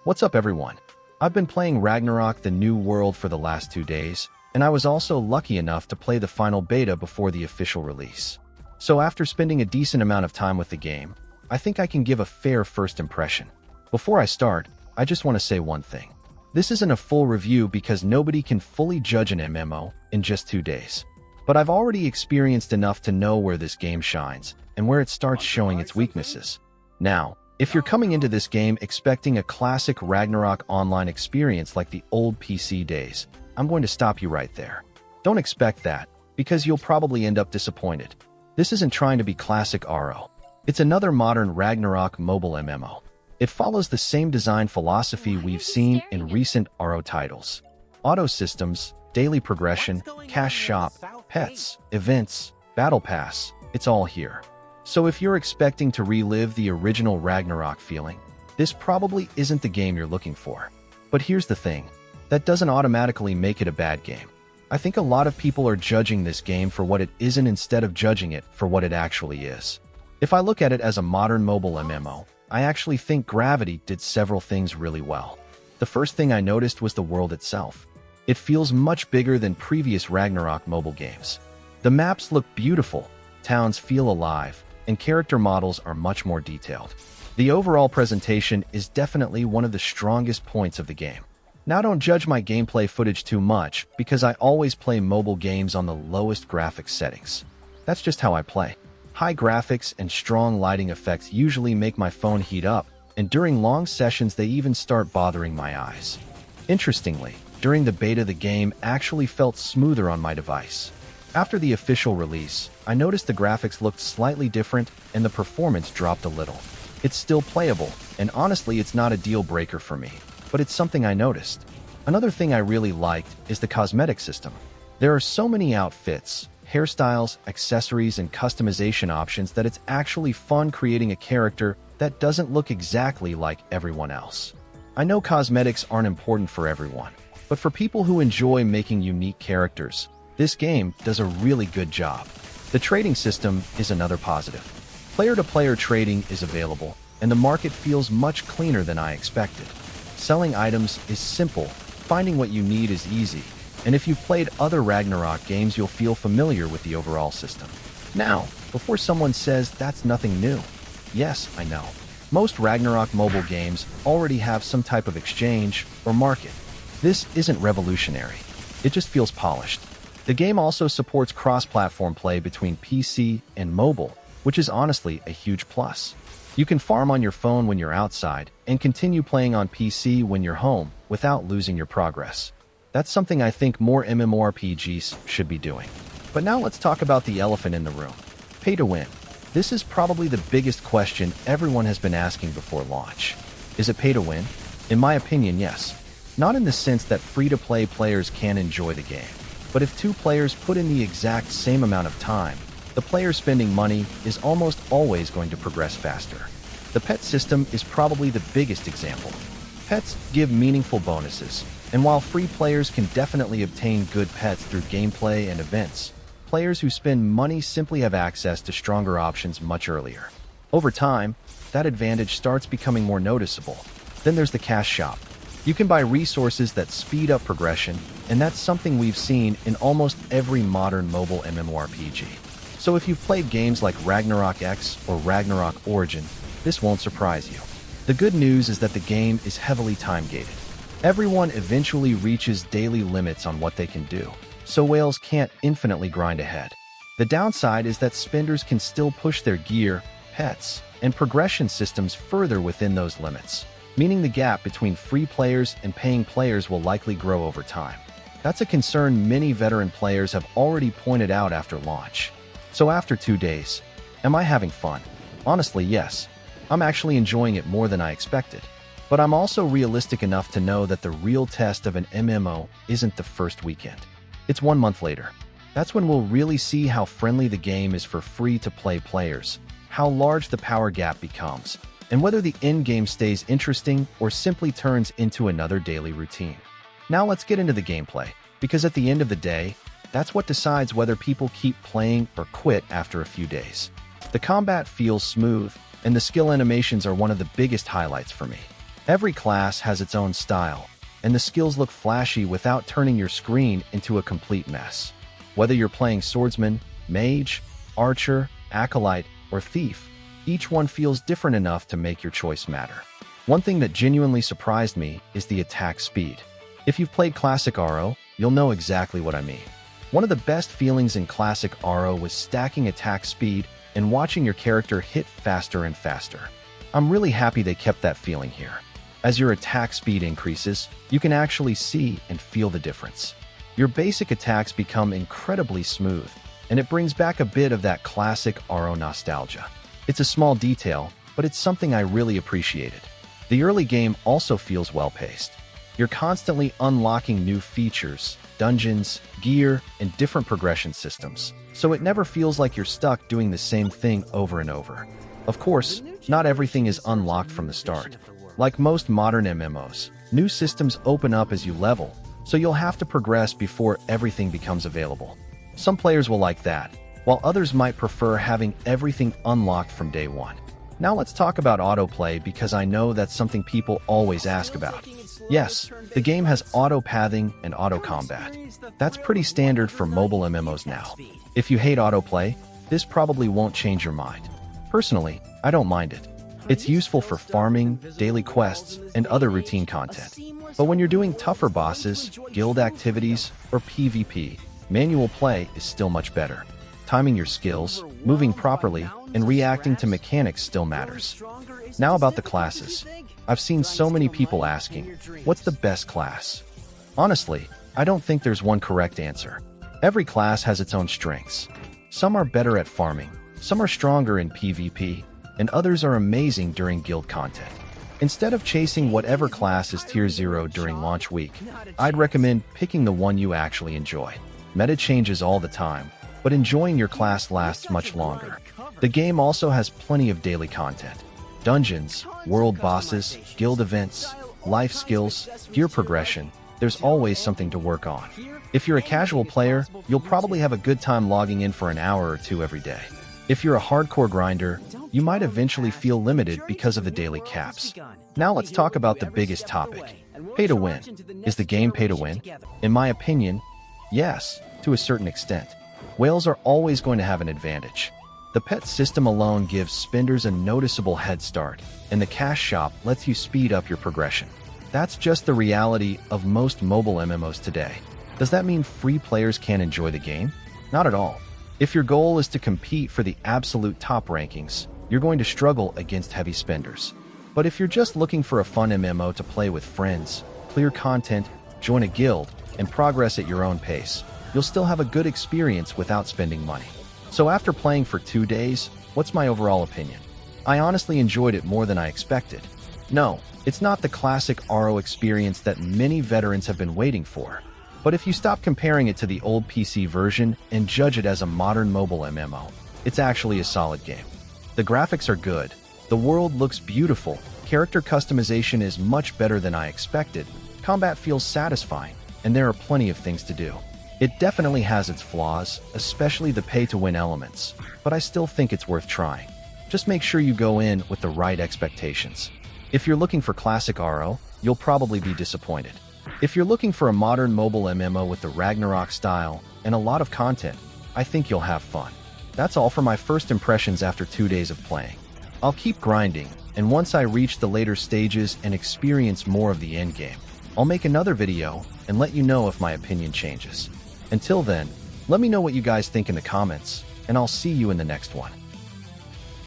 What's up, everyone? I've been playing Ragnarok the New World for the last 2 days, and I was also lucky enough to play the final beta before the official release. So after spending a decent amount of time with the game, I think I can give a fair first impression. Before I start, I just want to say one thing. This isn't a full review because nobody can fully judge an MMO in just 2 days. But I've already experienced enough to know where this game shines and where it starts showing its weaknesses. Now, if you're coming into this game expecting a classic Ragnarok online experience like the old PC days, I'm going to stop you right there. Don't expect that, because you'll probably end up disappointed. This isn't trying to be classic RO. It's another modern Ragnarok mobile MMO. It follows the same design philosophy we've seen in recent RO titles. Auto systems, daily progression, cash shop, pets, events, battle pass, it's all here. So if you're expecting to relive the original Ragnarok feeling, this probably isn't the game you're looking for. But here's the thing, that doesn't automatically make it a bad game. I think a lot of people are judging this game for what it isn't instead of judging it for what it actually is. If I look at it as a modern mobile MMO, I actually think Gravity did several things really well. The first thing I noticed was the world itself. It feels much bigger than previous Ragnarok mobile games. The maps look beautiful, towns feel alive, and character models are much more detailed. The overall presentation is definitely one of the strongest points of the game. Now don't judge my gameplay footage too much, because I always play mobile games on the lowest graphics settings. That's just how I play. High graphics and strong lighting effects usually make my phone heat up, and during long sessions they even start bothering my eyes. Interestingly, during the beta the game actually felt smoother on my device. After the official release, I noticed the graphics looked slightly different and the performance dropped a little. It's still playable, and honestly it's not a deal breaker for me, but it's something I noticed. Another thing I really liked is the cosmetic system. There are so many outfits, hairstyles, accessories, and customization options that it's actually fun creating a character that doesn't look exactly like everyone else. I know cosmetics aren't important for everyone, but for people who enjoy making unique characters, this game does a really good job. The trading system is another positive. Player-to-player trading is available, and the market feels much cleaner than I expected. Selling items is simple, finding what you need is easy, and if you've played other Ragnarok games you'll feel familiar with the overall system. Now, before someone says that's nothing new. Yes, I know. Most Ragnarok mobile games already have some type of exchange or market. This isn't revolutionary. It just feels polished. The game also supports cross-platform play between PC and mobile, which is honestly a huge plus. You can farm on your phone when you're outside and continue playing on PC when you're home without losing your progress. That's something I think more MMORPGs should be doing. But now let's talk about the elephant in the room. Pay to win. This is probably the biggest question everyone has been asking before launch. Is it pay to win? In my opinion, yes. Not in the sense that free-to-play players can enjoy the game. But if two players put in the exact same amount of time, the player spending money is almost always going to progress faster. The pet system is probably the biggest example. Pets give meaningful bonuses, and while free players can definitely obtain good pets through gameplay and events, players who spend money simply have access to stronger options much earlier. Over time, that advantage starts becoming more noticeable. Then there's the cash shop. You can buy resources that speed up progression, and that's something we've seen in almost every modern mobile MMORPG. So if you've played games like Ragnarok X or Ragnarok Origin, this won't surprise you. The good news is that the game is heavily time-gated. Everyone eventually reaches daily limits on what they can do, so whales can't infinitely grind ahead. The downside is that spenders can still push their gear, pets, and progression systems further within those limits, meaning the gap between free players and paying players will likely grow over time. That's a concern many veteran players have already pointed out after launch. So after 2 days, am I having fun? Honestly, yes. I'm actually enjoying it more than I expected. But I'm also realistic enough to know that the real test of an MMO isn't the first weekend. It's 1 month later. That's when we'll really see how friendly the game is for free-to-play players, how large the power gap becomes, and whether the end game stays interesting or simply turns into another daily routine. Now let's get into the gameplay, because at the end of the day, that's what decides whether people keep playing or quit after a few days. The combat feels smooth, and the skill animations are one of the biggest highlights for me. Every class has its own style, and the skills look flashy without turning your screen into a complete mess. Whether you're playing swordsman, mage, archer, acolyte, or thief, each one feels different enough to make your choice matter. One thing that genuinely surprised me is the attack speed. If you've played Classic RO, you'll know exactly what I mean. One of the best feelings in Classic RO was stacking attack speed and watching your character hit faster and faster. I'm really happy they kept that feeling here. As your attack speed increases, you can actually see and feel the difference. Your basic attacks become incredibly smooth, and it brings back a bit of that classic RO nostalgia. It's a small detail, but it's something I really appreciated. The early game also feels well-paced. You're constantly unlocking new features, dungeons, gear, and different progression systems, so it never feels like you're stuck doing the same thing over and over. Of course, not everything is unlocked from the start. Like most modern MMOs, new systems open up as you level, so you'll have to progress before everything becomes available. Some players will like that, while others might prefer having everything unlocked from day one. Now let's talk about autoplay because I know that's something people always ask about. Yes, the game has auto-pathing and auto-combat. That's pretty standard for mobile MMOs now. If you hate autoplay, this probably won't change your mind. Personally, I don't mind it. It's useful for farming, daily quests, and other routine content. But when you're doing tougher bosses, guild activities, or PvP, manual play is still much better. Timing your skills, moving properly, and reacting to mechanics still matters. Now about the classes. I've seen so many people asking, what's the best class? Honestly, I don't think there's one correct answer. Every class has its own strengths. Some are better at farming, some are stronger in PvP, and others are amazing during guild content. Instead of chasing whatever class is tier 0 during launch week, I'd recommend picking the one you actually enjoy. Meta changes all the time, but enjoying your class lasts much longer. The game also has plenty of daily content. Dungeons, world bosses, guild events, life skills, gear progression, there's always something to work on. If you're a casual player, you'll probably have a good time logging in for an hour or two every day. If you're a hardcore grinder, you might eventually feel limited because of the daily caps. Now let's talk about the biggest topic. Pay to win. Is the game pay to win? In my opinion, yes, to a certain extent. Whales are always going to have an advantage. The pet system alone gives spenders a noticeable head start, and the cash shop lets you speed up your progression. That's just the reality of most mobile MMOs today. Does that mean free players can't enjoy the game? Not at all. If your goal is to compete for the absolute top rankings, you're going to struggle against heavy spenders. But if you're just looking for a fun MMO to play with friends, clear content, join a guild, and progress at your own pace, you'll still have a good experience without spending money. So after playing for 2 days, what's my overall opinion? I honestly enjoyed it more than I expected. No, it's not the classic RO experience that many veterans have been waiting for. But if you stop comparing it to the old PC version and judge it as a modern mobile MMO, it's actually a solid game. The graphics are good, the world looks beautiful, character customization is much better than I expected, combat feels satisfying, and there are plenty of things to do. It definitely has its flaws, especially the pay-to-win elements, but I still think it's worth trying. Just make sure you go in with the right expectations. If you're looking for classic RO, you'll probably be disappointed. If you're looking for a modern mobile MMO with the Ragnarok style and a lot of content, I think you'll have fun. That's all for my first impressions after 2 days of playing. I'll keep grinding, and once I reach the later stages and experience more of the endgame, I'll make another video and let you know if my opinion changes. Until then, let me know what you guys think in the comments, and I'll see you in the next one.